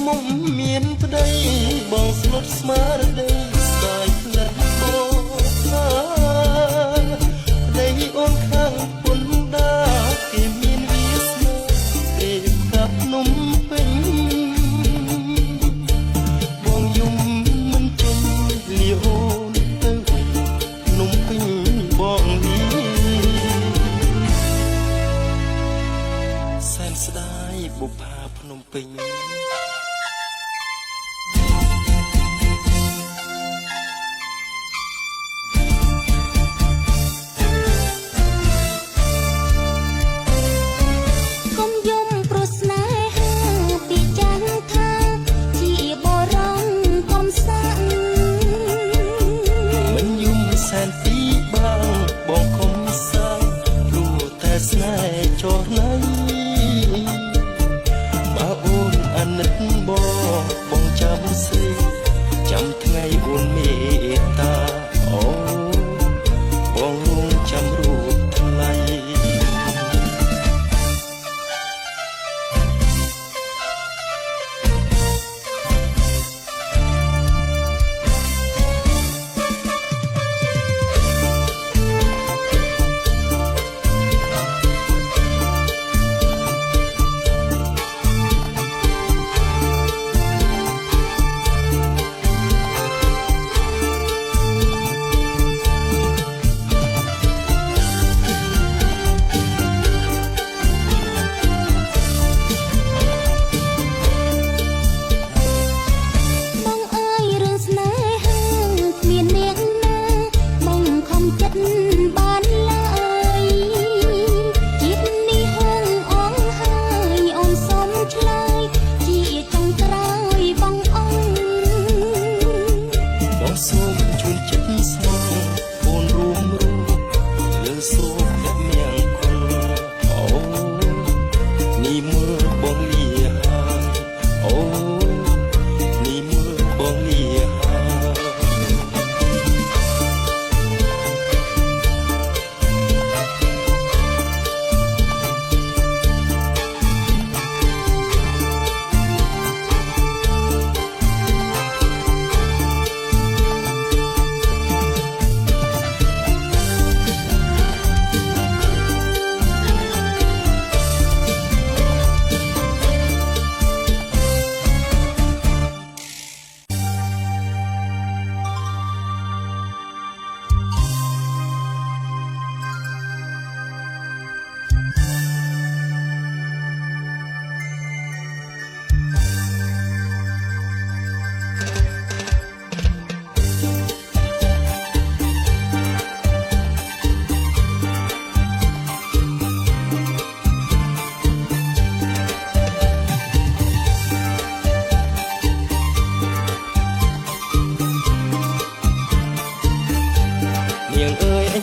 មុំមានប្តីបងស្លុតស្មារតីស្ដាយផ្លែបងថាប្តីអូនខាងពុនដាគេមានវាសនាគេកាប់នំពេញបងយំមិនចេញលាអូនទៅនំពេញបងនេះសែនស្ដាយបុប្ផាភ្នំពេញបងខំសាំព្រោះតែស្នេហ៍ចោះណៃបើអូនអាណិតបងចាំស្រីចាំថ្ងៃអូនមេត្តាអូបងរងចាំរូបថ្លៃ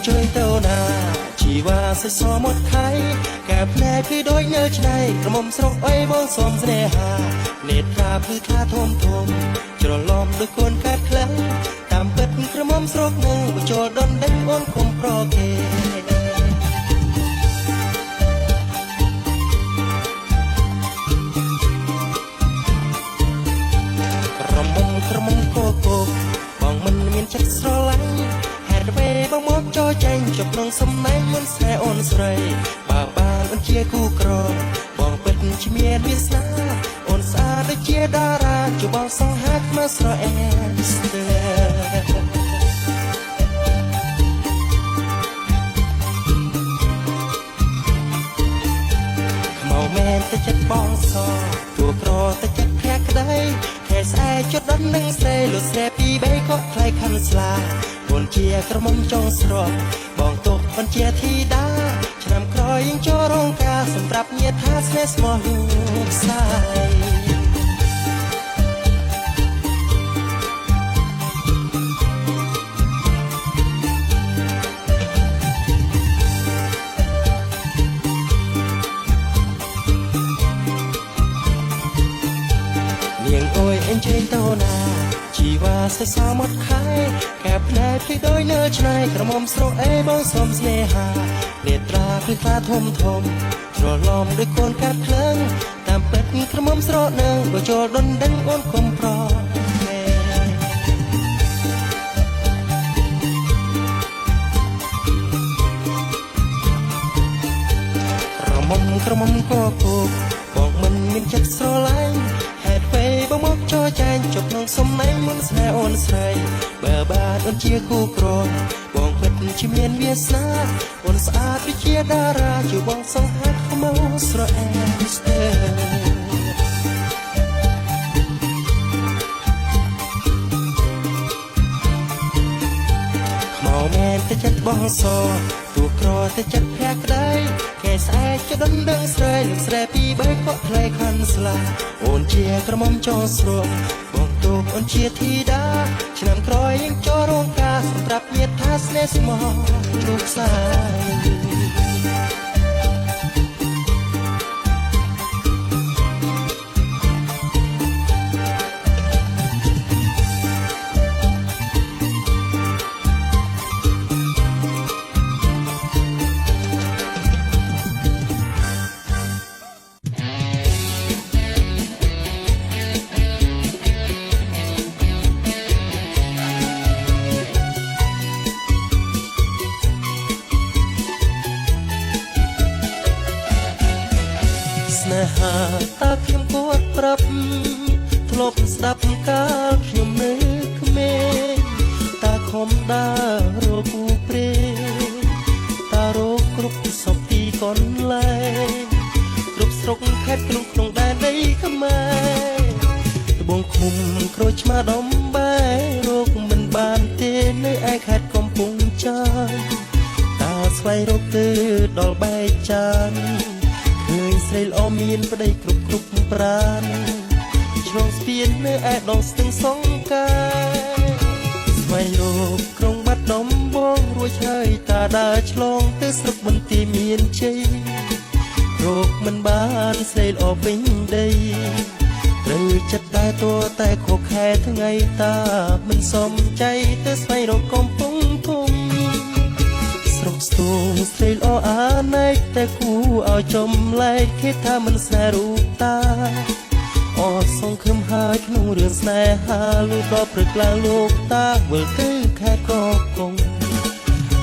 ជួយទៅណាជីវ៉ាសសមកថៃកែផ្លែគឺដូចញើឆ្នៃក្រមុំស្រុកអីបងសុំស្នេហានេត្រាភ្លឺថ្លាធំធំច្រឡំដូចកូនកាត់ខ្លាំងតាមពិតក្រមុំស្រុកនឹងបញ្ចូលដុនដេញអូនគុំប្រគេក្រមុំកោកោបងមិនមានចិត្តស្រឡាញ់បងមកចោចេញជប់ក្នុងសំណាញ់មិនស្នេហ៍អូនស្រីបើបានអូនជាគូក្របងពិតជាមានវាសនាអូនស្អាតដូចជាតារាជួបបងសង្ហាមកស្រអែស្ទើ ក្រមុំចង់ស្រស់បងទុកបានជាធីតាឆ្នាំក្រោយយើងចូលរោងការសម្រាប់ញាតិថាស្នេហ៍ស្មោះលោកសាយអញ្ជើញទៅណាជីវ៉ាសេសមកខែកែផ្លែភ្លឺដោយនៅឆ្នៃក្រមុំស្រស់អេបងសុំស្នេហានេត្រាភ្លឺថ្លាធំធំច្រឡំដោយកូនកាត់ភ្លើងតាមពេទ្យក្រមុំស្រស់នឹងបើចូលដុនដេញអូនគុំប្រក្រមុំក៏គោកបងមិនមានចិត្តស្រឡាញ់ហេតុពេលបងមកចោចែងជប់ក្នុងសំណែងមុនស្នេហ៍អូនស្រីបើបាទអូនជាគូក្របងពិតជាមានវាសនាអូនស្អាតដូចជាតារាជួយបងសង្ហាខ្មៅស្រអែមស្ទើខ្មៅមែនតែចិត្តបងសទូក្រតែចិត្តភក្តីគេស្អែកចដុនដឹងស្រីលោកស្រីពីបីក៏ផ្លែខាន់ស្លាអូនជាក្រមុំចូលស្រួលបងទូកអូនជាធីតាឆ្នាំក្រោយយើងចូលរោងការសម្រាប់ញាតិថាស្នេហ៍ស្មោះលោកសាយស្នេហាតើខ្ញុំគួរប្រាប់ធ្លាប់ស្ដាប់កាលខ្ញុំនៅក្មេងតើខំដើររកគូព្រេងតើរកគ្រប់សពទីកន្លែងគ្រប់ស្រុកខេត្តក្នុងដែនដីខ្មែរត្បូងឃុំក្រូចឆ្មាដំបែរកមិនបានទេនៅឯខេត្តកំពង់ចាមតើស្វែងរកទៅដល់បែកចានឃើញស្រីល្អមានប្តីគ្រប់ប្រានឆ្លងស្ពាននៅឯដងស្ទឹងសង្ការស្វែងរកក្រុងបាត់ដំបងរួចហើយតាដើរឆ្លងទៅស្រុកបន្ទាយមានជ័យរកមិនបានស្រីល្អពេញដីត្រូវចិត្តតែតួតែខកខែថ្ងៃតាមិនសមใจទៅស្វែងរកកំពង់ធំស្រុកស្ទូងស្រីល្អអាណែកតែគូឲ្យចំលែកគេថាមិនស្នេហ៍រូបតាអត់សងខឹមហើយក្នុងរឿងស្នេហាលុះដល់ព្រឹកឡើងលោកតាវិលទៅខេត្តកកុង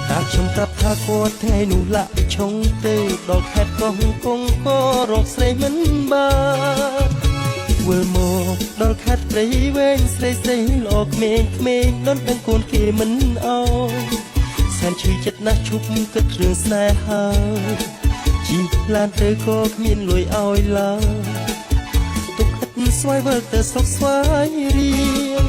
តាខ្ញុំប្រាប់ថាគាត់ថ្ងៃនោះលាក់ឆុងទៅដល់ខេត្តកកុងក៏រកស្រីមិនបានវិលមកដល់ខេត្តព្រៃវែងស្រីល្អក្មេងដុនដឹងកូនគេមិនអោយសែនឈឺចិត្តណាស់ឈប់គិតរឿងស្នេហាជីឡានទៅក៏គ្មានលុយឲ្យឡើយទុកចិត្តស្វ័យវិលទៅស្រុកស្វាយរៀង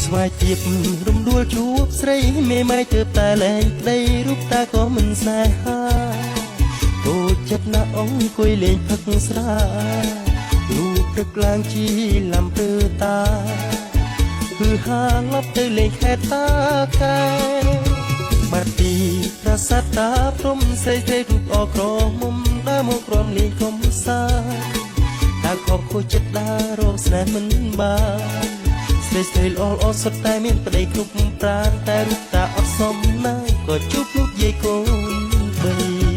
ស្វាយទៀបរំដួលជួបស្រីមេម៉ៃទៅតែលែងប្តីរូបតាក៏មិនស្នេហាតូចចិត្តណាស់អង្គុយលេងផឹកស្រារូបព្រឹកឡើងជីលំព្រឺតាគឺហាឡប់ទៅលេងខេត្តតាកែបាត់ពីប្រាសាទតាព្រំស្រីរូបអក្រមុំដើរមកក្រំលេងកំសាតើខកខូចចិត្តដើររកស្នេហ៍មិនបានស្រីល្អសុទ្ធតែមានប្តីគ្រប់ប្រានតែរូបតាអត់សមណាស់ក៏ជួបលោកយាយកូនបី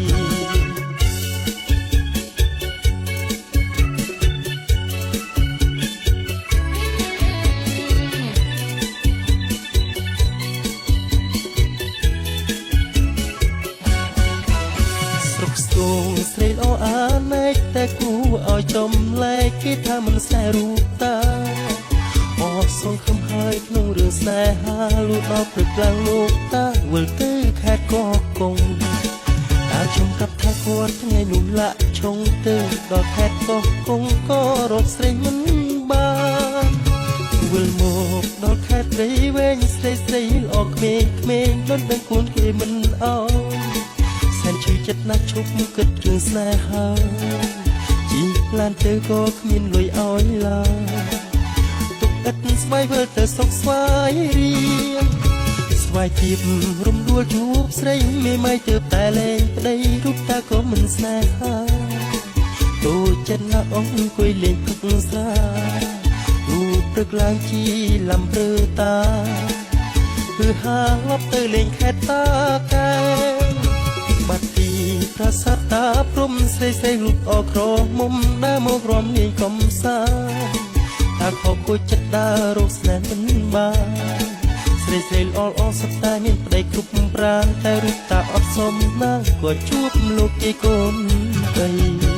ស្រីល្អអាណែកតែគូឲ្យចំលែកគេថាមិនស្នេហ៍រូបតាអត់សងខំហើយក្នុងរឿងស្នេហាលូតដល់ព្រឹកឡើងលោកតាវិលទៅខេត្តកកុងតាខ្ញុំប្រាប់ថាគាត់ថ្ងៃនោះលាក់ឆុងទៅដល់ខេត្តកកុងក៏រកស្រីមិនបានវិលមកដល់ខេ ែត្រីវែងស្រីស្រីល្អក្មេងក្មេងដល់ដឹងខ្លួនគេមិនអោសែនឈឺចិត្តណាស់ឈប់គិតរឿងស្នេហាជីឡានទៅក៏គ្មានលុយឲ្យឡើយទុកឥតស្បែកវិលទៅសុខស្វាយរៀងស្វាយទៀបរំដួលជួបស្រីមេម៉ៃទើបតែលែងប្តីរូបតាក៏មិនស្នេហាទូចិត្តណាស់អង្គុយលេងផឹកស្រារូបព្រឹកឡើងជីលំព្រឺតាគឺហាលប់ទៅលេងខេត្តតាកែបាត់ទីប្រាសាទតាព្រំស្រីស្រីរូបអក្រមុំដើរមករំលេងកំសាន្តតាខកគួចចិត្តដើររកស្នេហ៍មិនបានស្រីស្រីល្អល្អសុទ្ធតែមានប្តីគ្រប់ប្រាណតែរូបតាអត់សមណាស់ក៏ជួបលោកគេកូនស្រី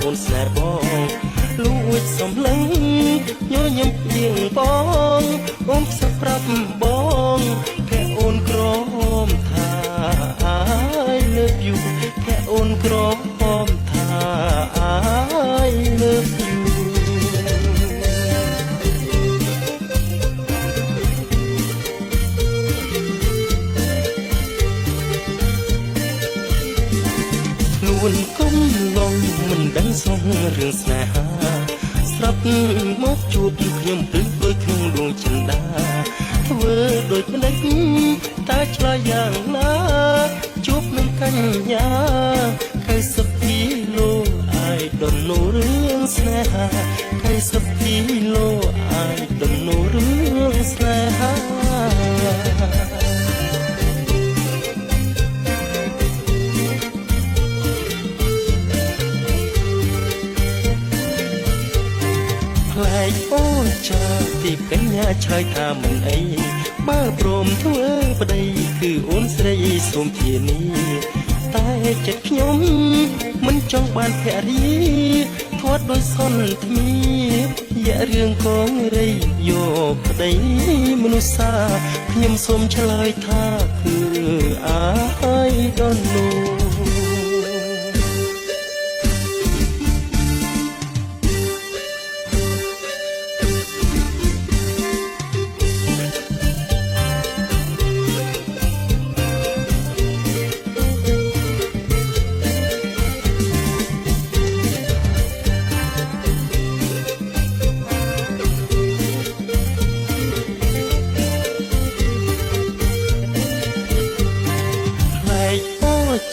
អូនស្នេហ៍បងលួចសំឡឹងញញឹមពីងបងអូនផ្សឹកប្រាប់បងแค่អូនក្រមថា I love you แค่អូនក្រមថា I love you នួនគុំឡងមិនដឹងសងរឿងស្នេហាស្រាប់មកជួបខ្ញុំព្រឹកដូចក្នុងដួងចិន្តាធ្វើដូចផ្ដេចតែឆ្លើយយ៉ាងណាជួបនឹងកញ្ញា90គីឡូ I don't know រឿងស្នេហា90គីឡូ I don't know រឿងស្នេហាផ្លែកអូនចាទីកញ្ញាឆ្លើយថាមិនអីបើព្រមធ្វើប្តីគឺអូនស្រីសូមធានាតែចិត្តខ្ញុំមិនចង់បានភរិយាធាត់ដោយសន្តិមីយករឿងកងរីយកប្តីមនុស្សសាខ្ញុំសូមឆ្លើយថាគឺ I don't know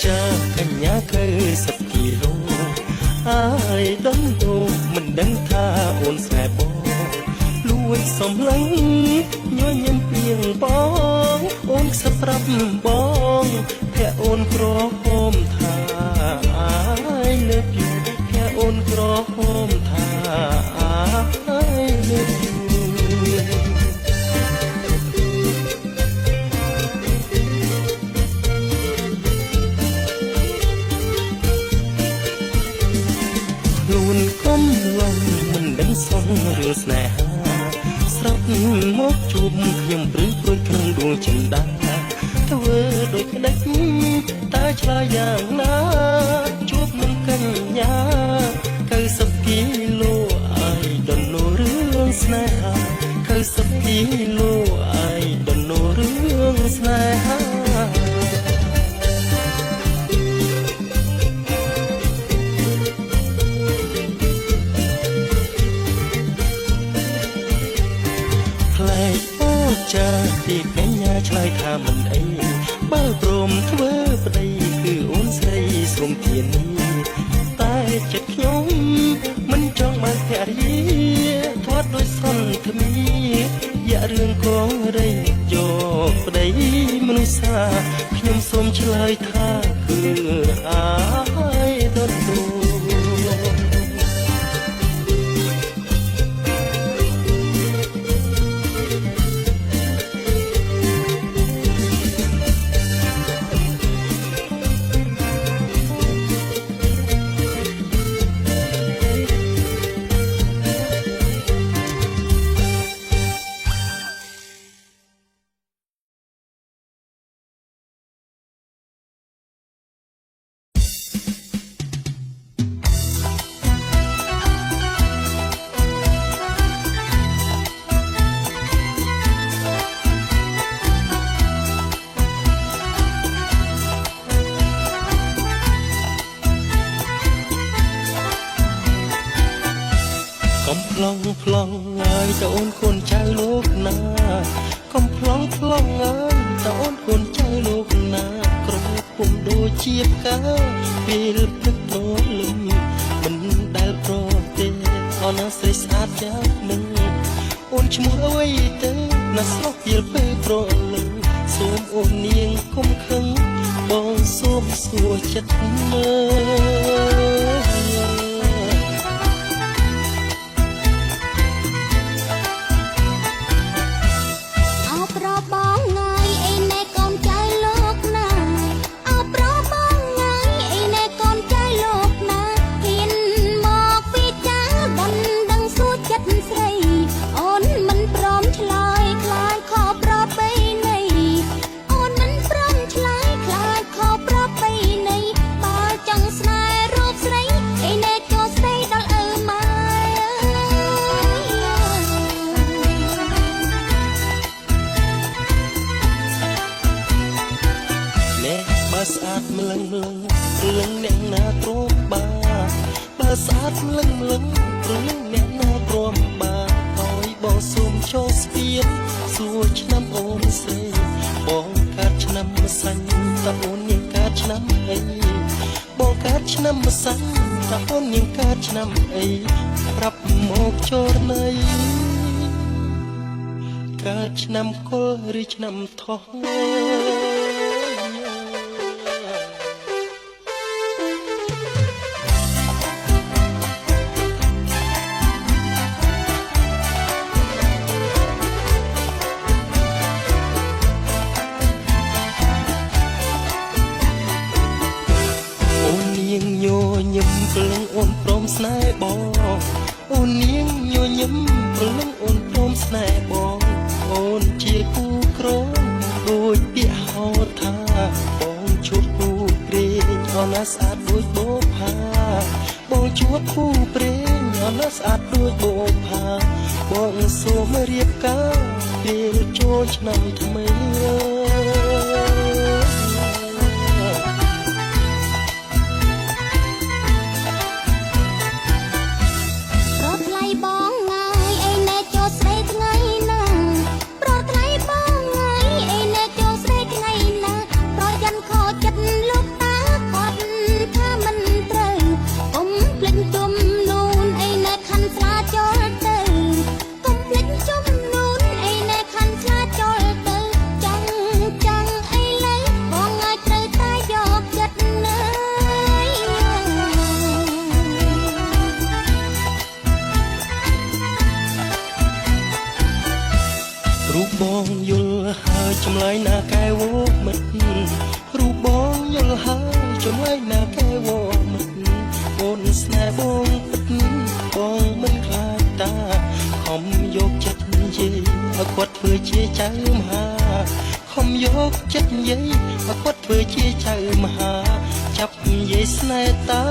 ចាកញ្ញា90គីឡូ I don't know មិនដឹងថាអូនស្នេហ៍បងលួចសំឡឹងញញឹមពីងបងអូនខ្សឹបប្រាប់បងភ័ក្រអូនក្រហមថា I love you ភ័ក្រអូនក្រហមថា I love youនួនគុំឡងមិនដឹងសងរឿងស្នេហាស្រាប់មកជួបខ្ញុំព្រឹកព្រួយក្នុងដួងចិន្តាធ្វើដូចក្ដិចតែឆ្លើយយ៉ាងណាជួបនឹងកញ្ញា90គីឡូ I don't know រឿងស្នេហា90គីឡូ I don't know រឿងស្នេហាចាទីកញ្ញាឆ្លើយថាមិនអីបើព្រមធ្វើប្តីគឺអូនស្រីសូមធានាតែចិត្តខ្ញុំមិនចង់បានភរិយាធាត់ដោយសន្តិមីយករឿងកងរីយកប្តីមនុស្សសាខ្ញុំសូមឆ្លើយថាគឺ I don't knowឡងប្លង់អើយតអូនកូនចៅលោកណាកំប្លង់ប្លង់អើយតអូនកូនចៅលោកណាក្រពុំដូចជាផ្កាពេលព្រឹកព្រលឹមមិនដែលប្រទេអនស្រីស្អាតយ៉ាងនឹងអូនឈ្មោះអ្វីទៅណាស្រស់ពេលព្រលឹមសូមអូននាងកុំខឹងបងសូមសួរចិត្តមើលម លឹងលឹងអ្នកណាទ្រាំបាបើស្អាតលឹងលឹងលឹងអ្នកណាទ្រាំបាឲ្យបងសូមចូលស្ពានសួរឆ្នាំអូនស្រីបងកើតឆ្នាំម្សាញ់តើអូននាងកើតឆ្នាំអីបងកើតឆ្នាំម្សាញ់តើអូននាងកើតឆ្នាំអីប្រាប់មកចូលណៃកើតឆ្នាំកុលឬឆ្នាំថោះញឹមព្រលឹងអូនព្រមស្នេហ៍បងអូននាងញញឹមព្រលឹងអូនព្រមស្នេហ៍បងអូនជាគូក្រងដូចពាក្យហៅថាបងជួបគូព្រេងអូនណាស្អាតដូចបូផាបងជួបគូព្រេងអូនណាស្អាតដូចបូផាបងសូមរៀបការពេលចូលឆ្នាំថ្មីរូបបងយល់ហើយចម្លើយណាកែវមិត្តរូបបងយល់ហើយចម្លើយណាកែវមិត្តអូនស្នេហ៍បងពិតបងមិនខ្លាចតាខំយកចិត្តនិយាយឲ្យគាត់ធ្វើជាចៅមហាខំយកចិត្តនិយាយឲ្យគាត់ធ្វើជាចៅមហាចាប់និយាយស្នេហ៍តា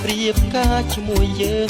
រៀបការជាមួយយើង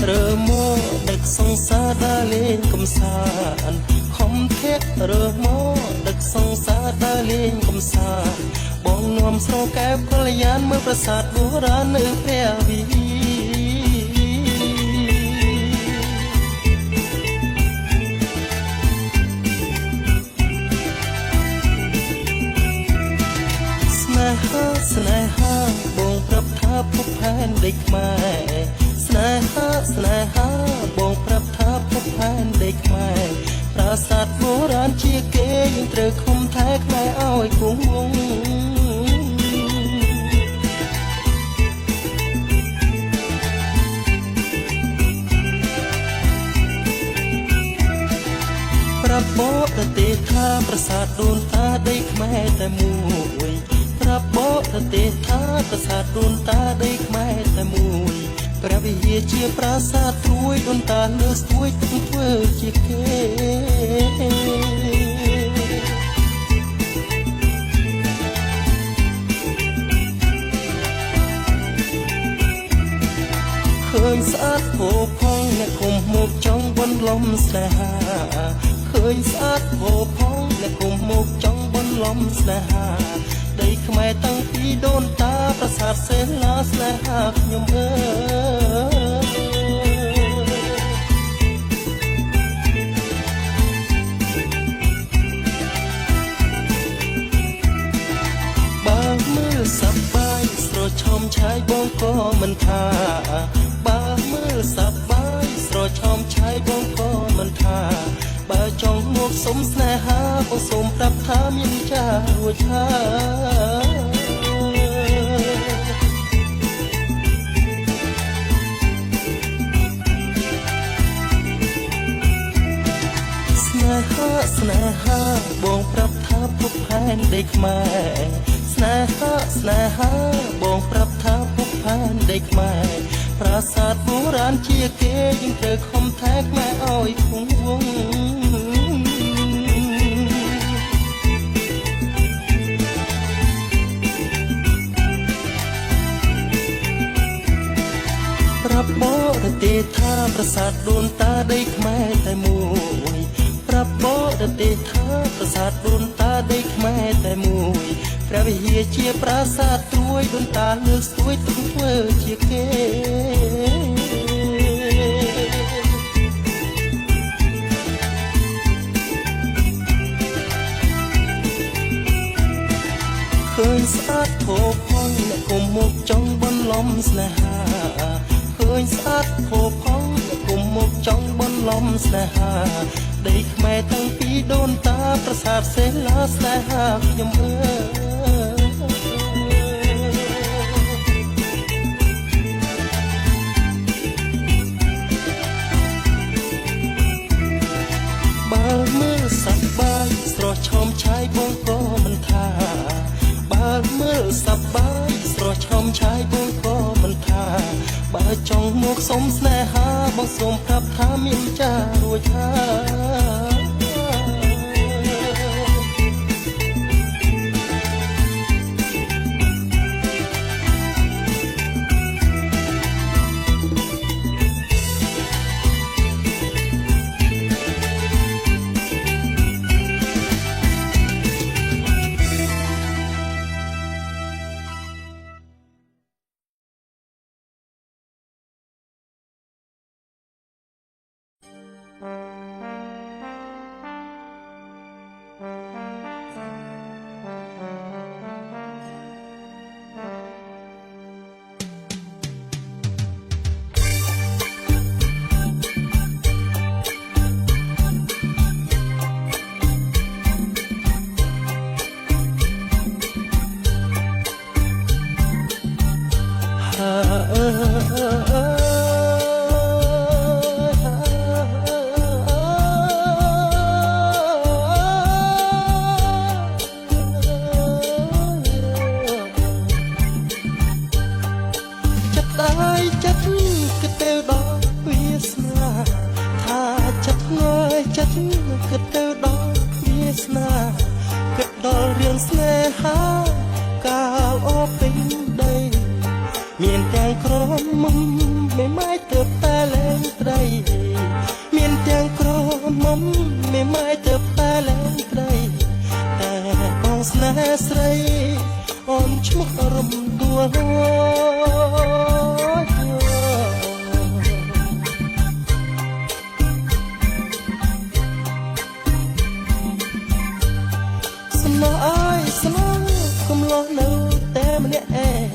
រើមកដឹកសង្សារដើរលេងកំសាន្តខំធាក់រើមកដឹកសង្សារដើរលេងកំសាន្តបងនាំស្រកែបកល្យានមើលប្រាសាទបុរាណនៅព្រះវិហារស្នេហាបងប្រាប់ថាភពផែនដីខ្មែរស្នេហាបងប្រាប់ថាភពផែនដីខ្មែរប្រាសាទបុរាណជាគេយើងត្រូវខំថែខ្មែរឲ្យគង់វង្សប្រាប់បកទៅទេថាប្រាសាទដូនតាដីខ្មែរតែមួយប្រាប់បកទៅទេថាប្រាសាទដូនតាដីខ្មែរតែមួយព្រះវិហារជាប្រាសាទព្រួយដូនតាលើស្ទួយទុំធ្វើជាគេឃើញស្អាតផូផង់អ្នកគុំមកចង់បន្លំស្នេហាឃើញស្អាតផូផង់អ្នកគុំមកចង់បន្លំស្នេហាដីខ្មែរតាំងពីដូនតាប្រាសាទសេលាស្នេហាខ្ញុំអើយបើមើលសប្បាយស្រឈំឆាយបងក៏មិនថាបើមើលសប្បាយស្រឈំឆាយបងក៏មិនថាបើចង់ ង់មកសុំស្នេហាបងសូមប្រាប់ថាមានចារួចហើយស្នេហាបងប្រាប់ថាពុកផែនដីខ្មែរស្នេហាបងប្រាប់ថាពុកផែនដីខ្មែរប្រាសាទបុរាណជាគេយើងត្រូវខំថែខ្មែរឲ្យគង់វង្សប្រាប់បរទេសថាប្រាសាទដូនតាដីខ្មែរតែមួយប្រាប់បរទេសថាប្រាសាទដូនតាដីខ្មែរតែមួយព្រះវិហារជាប្រាសាទត្រួយដូនតាលើកស្ទួយទុំធ្វើជាគេឃើញស្អាតផូរផង់អ្នកគុំមកចង់បន្លំស្នេហាឃើញស្អាតផូរផង់អ្នកគុំមកចង់បន្លំស្នេហាដីខ្មែរតាំងពីដូនតាប្រាសាទសេលាស្នេហាខ្ញុំបើមើលសប្បាយស្រស់ឆោមឆាយបងក៏មិនថាបើមើលសប្បាយស្រស់ឆោមឆាយបងក៏មិនថាបើចង់មកសុំស្នេហាបងសូមប្រាប់ថាមានចារួចហើយគិតទៅដល់វាសនាគិតដល់រឿងស្នេហាកាលអពេញដីមានទាំងក្រមុំមេម៉ាយទៅតែលែងត្រីមានទាំងក្រមុំមេម៉ាយទៅតែលែងត្រីតែបងស្នេហ៍ស្រីអូនឈ្មោះរំដួលស្នេហ៍អើយស្នេហ៍កុំលោះនៅតែម្នាក់ឯង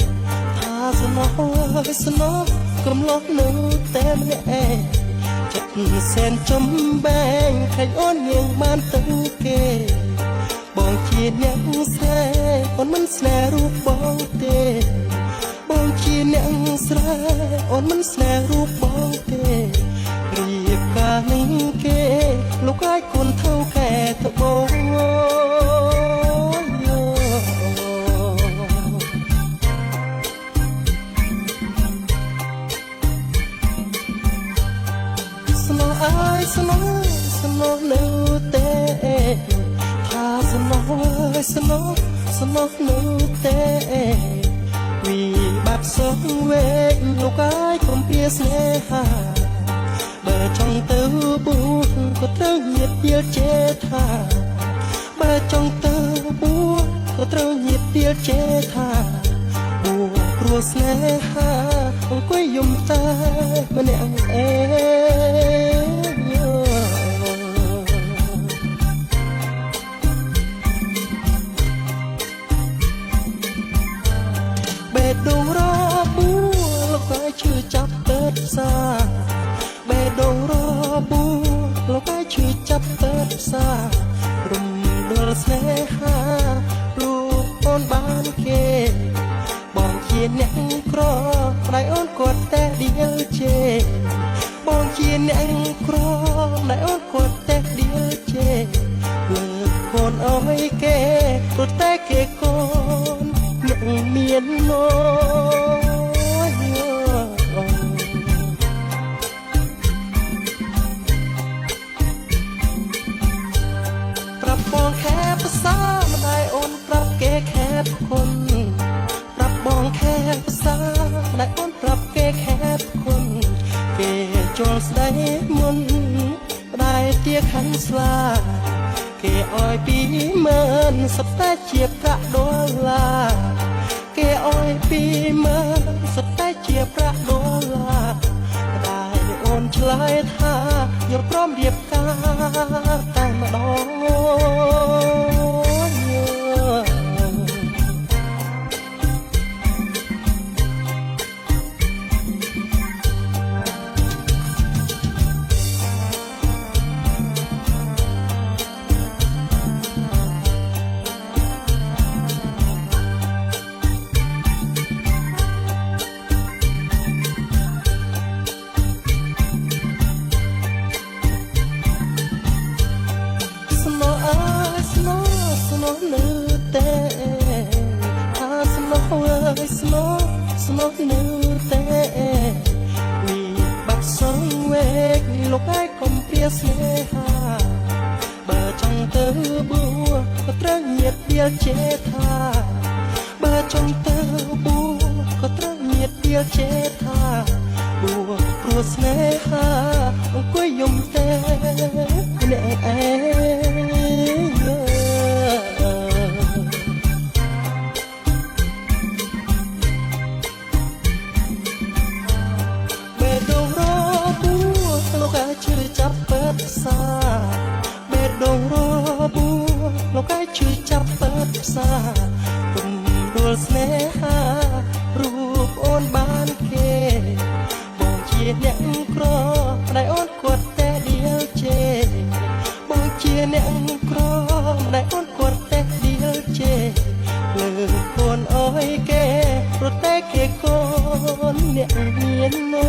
ថាស្នេហ៍អើយស្នេហ៍កុំលោះនៅតែម្នាក់ឯងចិត្តសែនចំបែងខាច់អូនញៀងបានទៅគេបងជាអ្នកស្រីអូនមិនស្នេហ៍រូបបងទេបងជាអ្នកស្រីអូនមិនស្នេហ៍រូបបងទេរៀបការនឹងគេលោកអាយគុនថៅកែទៅបងស្នេហ៍អើយស្នេហ៍ស្នេហ៍នៅតែថាស្នេហ៍អើយស្នេហ៍ស្នេហ៍នៅតែវិបត្តិសងវែងលោកអាយកុំពៀស្នេហាបើចង់ទៅបួសក៏ត្រូវញាតទៀលចេថាបើចង់ទៅបួសក៏ត្រូវញាតទៀលចេថាបួសព្រោះស្នេហាអង្គុយយំតែម្នាក់ឯងបេះដូងរបួសលោកអាយឈឺចាប់ពេទ្យសាបេះដូងរបួសលោកអាយឈឺចាប់ពេទ្យសា ស្នេហារូបអូនបានគេបងជាអ្នកក្រដៃអូនគាត់តែដៀលជេបងជាអ្នកក្រដៃអូនគាត់តែដៀលជេលើកកូនអើយគេរត់តែគេកូនអ្នកមាននោប្រាប់បងខែភាសាម្ដាយអូនប្រាប់គេខែគុណប្រាប់បងខែភាសាម្ដាយអូនប្រាប់គេខែគុណគេចូលស្ដីមុនម្ដាយទាខាងស្លាគេអោយ20,000សុទ្ធតែជាប្រាក់ដុល្លារគេអោយ20,000សុទ្ធតែជាប្រាក់ដុល្លារម្ដាយអូនឆ្លើយថាយល់ព្រមរៀបការតែម្ដងនៅតែវិបាក់សងវែកលោកឯងកុំព្រាស្នេហាបើចង់ទៅបួក៏ត្រូវញាតដៀលចេថាបើចង់ទៅបួក៏ត្រូវញាតដៀលចេថាបួព្រោះស្នេហាអង្គុយយំតែអ្នកឯងបេះដូងរបួលោកឯងជួយចាប់បិទផ្សារគំដួលស្នេហារូបអូនបានគេបងជាអ្នកក្រដែលអូនគាត់តែដៀលជេបងជាអ្នកក្រដែលអូនគាត់តែដៀលជេលើកូនអើយគេរត់តែគេកូនអ្នកមាននោ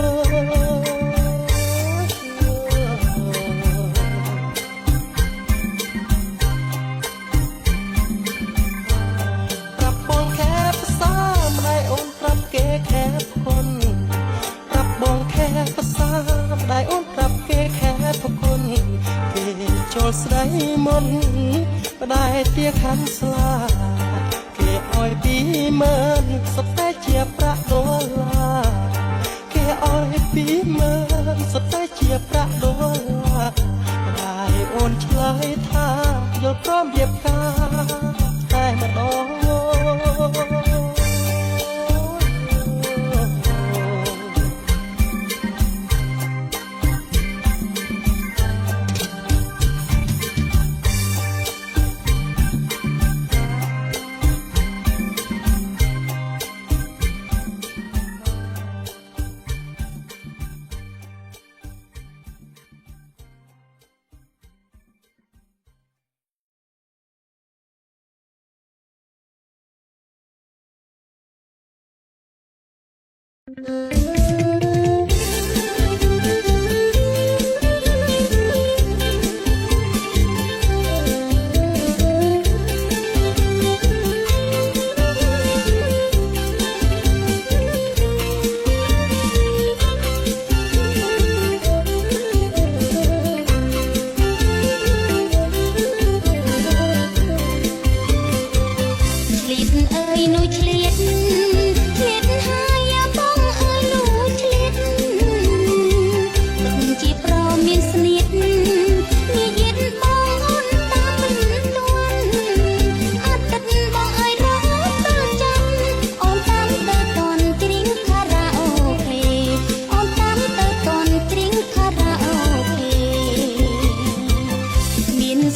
ដៃអូនប្រាប់គេខែប្រគុណគេចូលស្ដីមុនម្ដាយទាខាងស្លាគេអោយ20,000សុទ្ធតែជាប្រាក់ដុល្លារគេអោយ20,000សុទ្ធតែជាប្រាក់ដុល្លារម្ដាយអូនឆ្លើយថាយល់ព្រមរៀបការតែម្ដង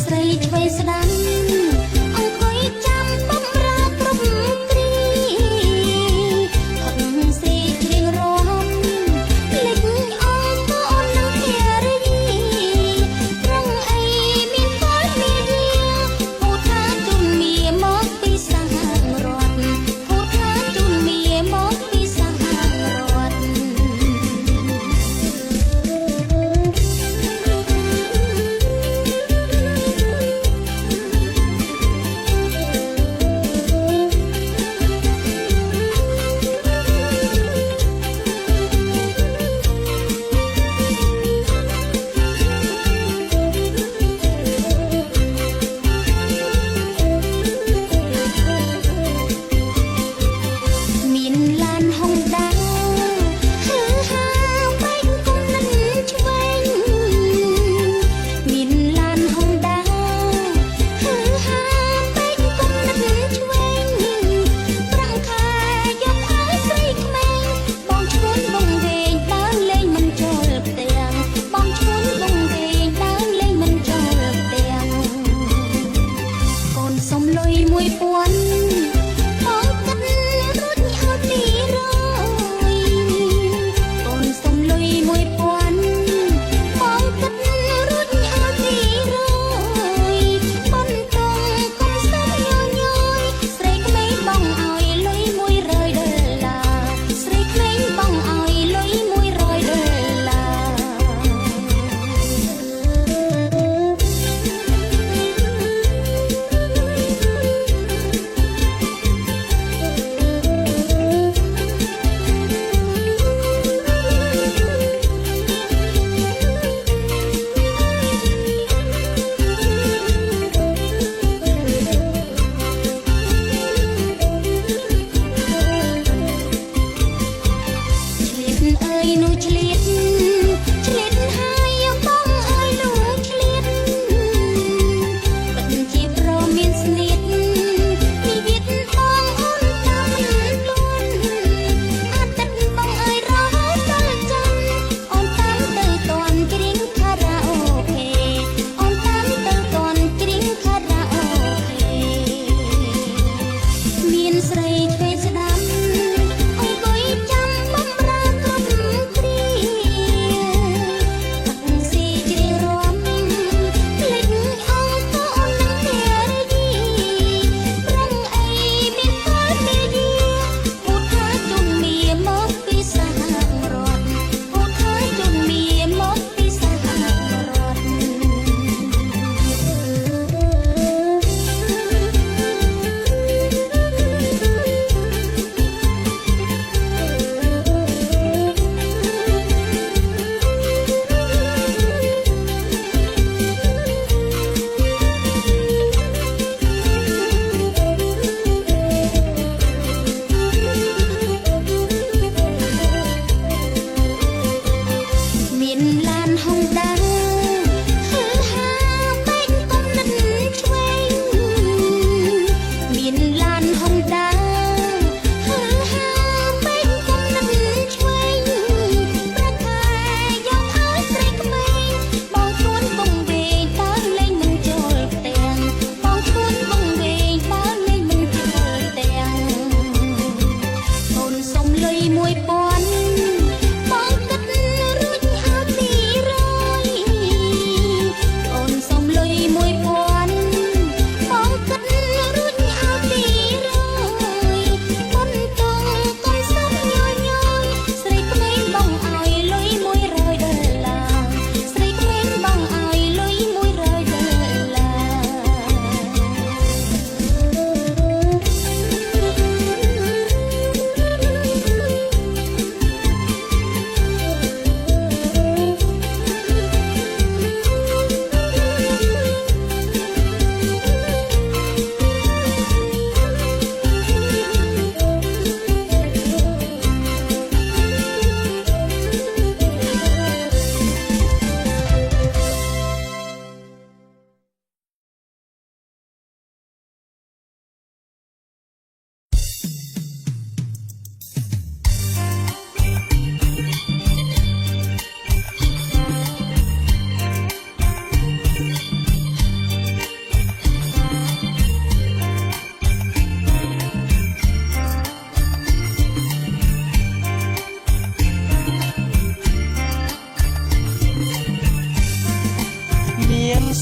ស្រីឆ្វេងស្ដាំអង្គុយចាំបំរើគ្រប់គ្រា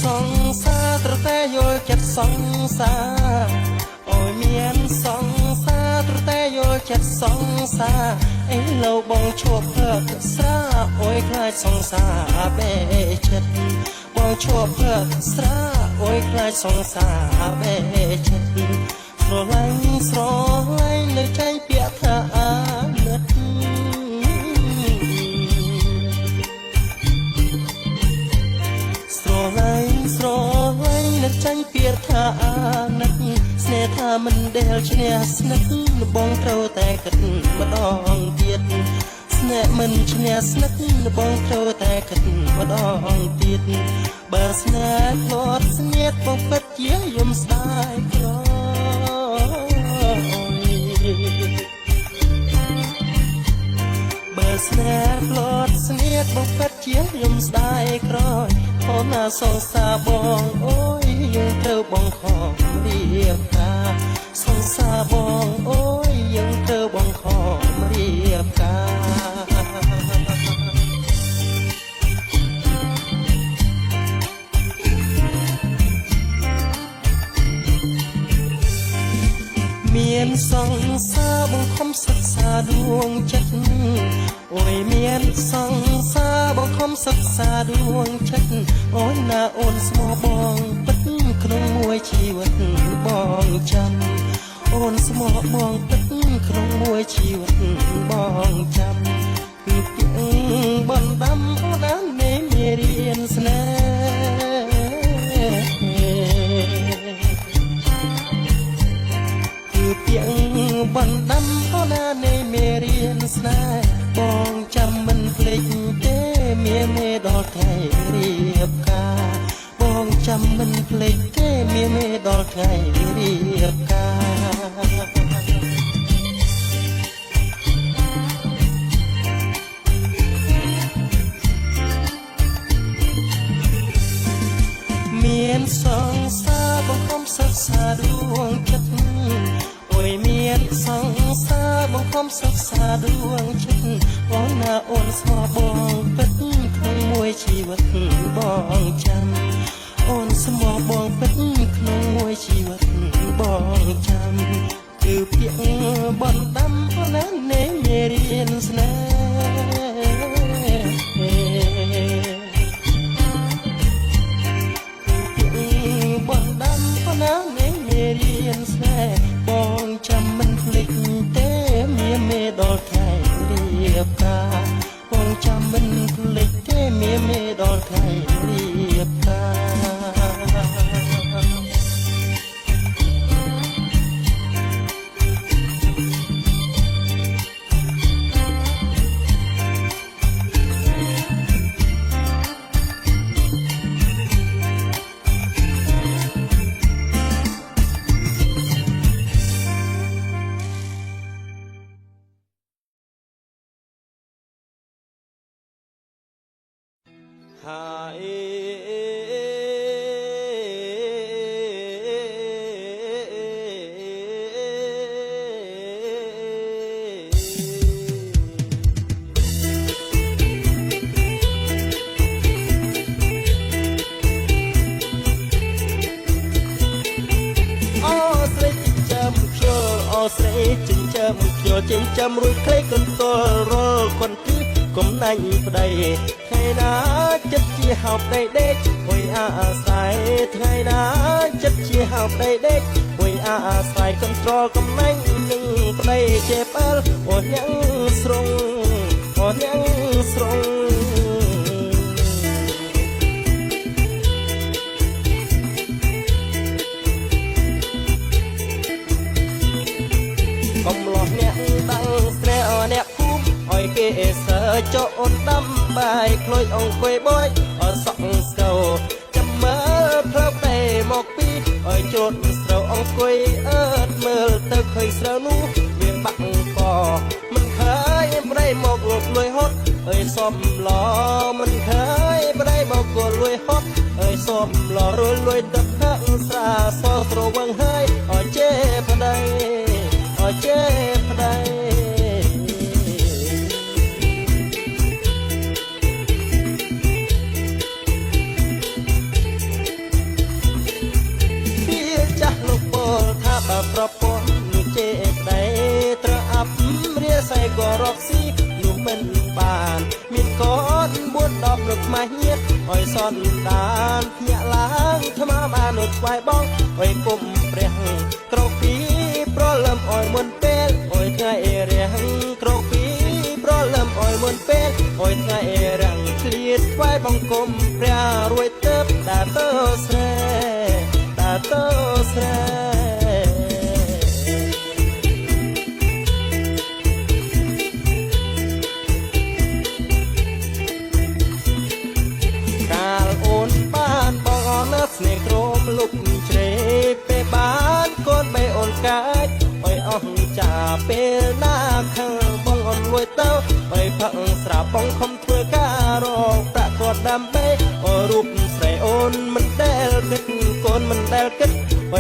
សង្សារត្រតែយល់ចិត្តសង្សារអូយមានសង្សារត្រតែយល់ចិត្តសង្សារអីលោបងឈប់ភើកស្រាអូយខ្លាចសង្សារបេចិត្តបងឈប់ភើកស្រាអូយខ្លាចសង្សារបេចិត្តស្រឡាញ់ស្រឡាញ់លើចៃពាក្យថាអាណិតស្រឡាញ់នឹកចាញ់ពាក្យថាអាណិតស្នេហ៍ថាមិនដែលឈ្នះស្និទ្ធបងត្រូវតែគិតម្ដងទៀតស្នេហ៍មិនឈ្នះស្និទ្ធបងត្រូវតែគិតម្ដងទៀតបើស្នេហ៍ធ្លាប់ស្នៀតបងពិតជាយំស្ដាយក្របើស្នេហ៍ធ្លាប់ស្នៀតបងពិតជាយំស្ដាយក្រោយអូនណាសងសាបងអូយ ត្រូវបងខំរៀបការសង្សារបងអូយយើងត្រូវបងខំរៀបការមានសង្សារបង្ខំសិក្សាដួងចិត្តអូយមានសង្សារបង្ខំសិក្សាដួងចិត្តអូនណាអូនស្មោះបងពិតក្នុងមួយជីវិតបងចាំអូនស្មោះបងពិតក្នុងមួយជីវិតបងចាំគឺពីបណ្ដាំអូនណាមេរៀនស្នេហ៍ពីបណ្ដាំអូនណានៃមេរៀនស្នេហ៍បងចាំមិនភ្លេចទេមាមេដល់ថ្ងៃរៀបការបងចាំមិនភ្លេចទេមាមេដល់ថ្ងៃរៀបការមានសង្សារបង្ខំសិក្សាដួងចិត្តអូយមានសង្សារបង្ខំសិក្សាដួងចិត្តអូនណាអូនស្មោះបងពិតក្នុងមួយជីវិតបងចាំអូនស្មោះបងពិតក្នុងមួយជីវិតបងចាំគឺពាក្យបណ្ដាំអូនណានៃមេរៀនស្នេហ៍បណ្ដាំអូនណានៃមេរៀនស្នេហ៍បងចាំមិនភ្លេចទេមាមេដល់ថ្ងៃរៀបការបងចាំមិនភ្លេចទេមាមេដល់ថ្ងៃរៀបការស្រីចិញ្ចឹមខ្ញុំចិញ្ចឹមរួចក្លេកន្ទល់រលគន់ទីកុំណាញ់ប្តីថ្ងៃណាចិត្តជាហោបដេកដេកអុយអាស្រ័យថ្ងៃណាចិត្តជាហោបដេកដេកអុយអាស្រ័យកន្ត្រលកំណាញ់នឹងប្តីចេបអើអូនញ៉ាំងស្រងអូនញ៉ាំងស្រងកំឡោះអ្នកដឹងស្នេហ៍អ្នកភូមិអុយគេសើចោអូនដាំបាយក្លួយអង្គុយបយអសក់ស្កោចាំមើលផ្លូវតែមកពីអុយជូតស្រូវអង្គុយអើតមើលទៅឃើញស្រូវនោះវាបាក់កមិនឃើញប្តីមកលួចលួយហត់អើយសំឡមិនឃើញប្តីមកគលួយហត់អើយសំឡរួយលួយទឹកខឹងស្រាសស្រវឹងហើយអើយជេប្តីអើយជេប្តីប្រពន្ធនោះជេប្តីត្រូវអាប់រៀស័យក៏រកស៊ីនោះមិនបានមានកូន4 10នៅខ្មាស់ញៀតអើយសនដានភ្ញាក់ឡើងថ្មបាននៅថ្វាយបងអើយគុំព្រះក្រោកពីប្រលឹមអើយមុនពេលអើយថ្ងៃរាំងក្រោកពីប្រលឹមអើយមុនពេលអើយថ្ងៃរាំងឆ្លៀតថ្វាយបង្គំព្រះរួយទៅដើរទៅស្រែដើរទៅស្រែស្នេហ៍ក្រមលុបជ្រេពេលបានកូនបីអូនកាច់អើយអស់ចាពេលណាខាងបងអូនលួយទៅអើយផឹកស្រាបងខំធ្វើការរកប្រាក់គាត់ដើម្បីអូរូបស្រីអូនមិនដែលគិតកូនមិនដែល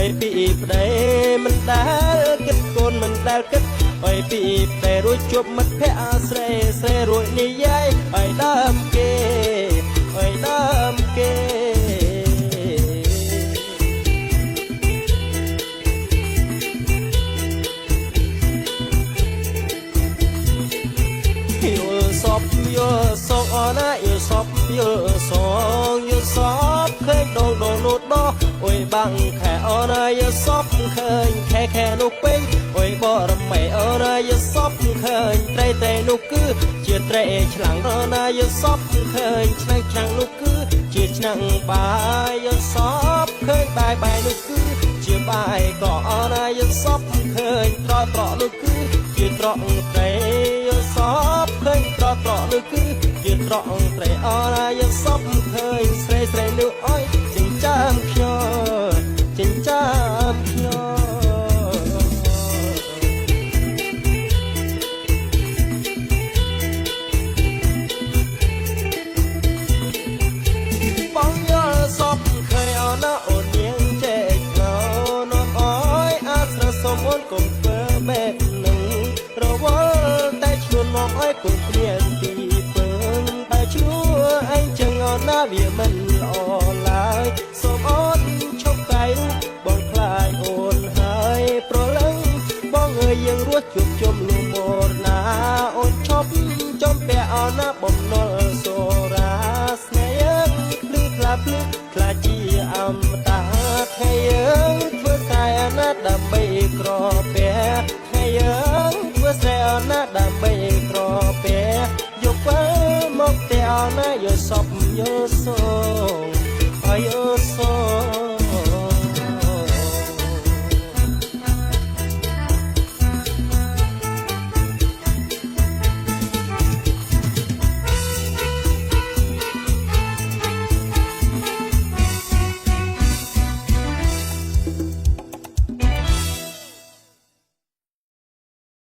យពីប្តីមិនដែលគិតកូនមិនដែលគិតអើយពីប្តីរួចជួបមិត្តភក្តិអាស្រ័យស្រែរួចនិយាយអើយដើមគេអើយដើមគេយល់សពយល់សងអណាយល់សពយល់សងយល់សពឃើញដងនោះដោះអុយបាំងខែអណាយល់សពឃើញខែនោះពេញអុយបរមីអណាយល់សពឃើញត្រីនោះគឺជាត្រីឆ្លាំងអណាយល់សពឃើញឆ្នាំងនោះគឺជាឆ្នាំងបាយយល់សពឃើញបាយនោះគឺជាបាយក៏អណាយល់សពឃើញត្រនោះគឺជាត្រង់ត្រីយល់សពឃើញត្រនោះគឺជាត្រង់ត្រីអណាយល់សពឃើញស្រីនោះអើយចិញ្ចាមខ្ញុំចិញ្ចាមខ្ញុំបងយល់សពឃើញអណាអូននាងចេកណោនោះអើយអាស្រ័យសុំអូនកុំធ្វើបែបនឹងរវល់តែឈួនមកអើយពុកគ្មានទីពឹងតែឈ្លោះអញចឹងអណាវាមិនល្អឡើយសូមអូនឈប់កាយបងខ្លាចអូនហើយប្រលឹងបងអើយយើងរស់ជួបជុំលុំអូនណាអូនឈប់ចំពាក់អណាបំណុលសូរាស្នេហ៍យើងភ្លឺខ្លាជាអមតាថ្ងៃយើងធ្វើស្រែអណាដើម្បីក្រពែថ្ងៃយើងធ្វើស្រែអណាដើម្បីក្រពែយកពេលមកតែអណាយកសពយកសូ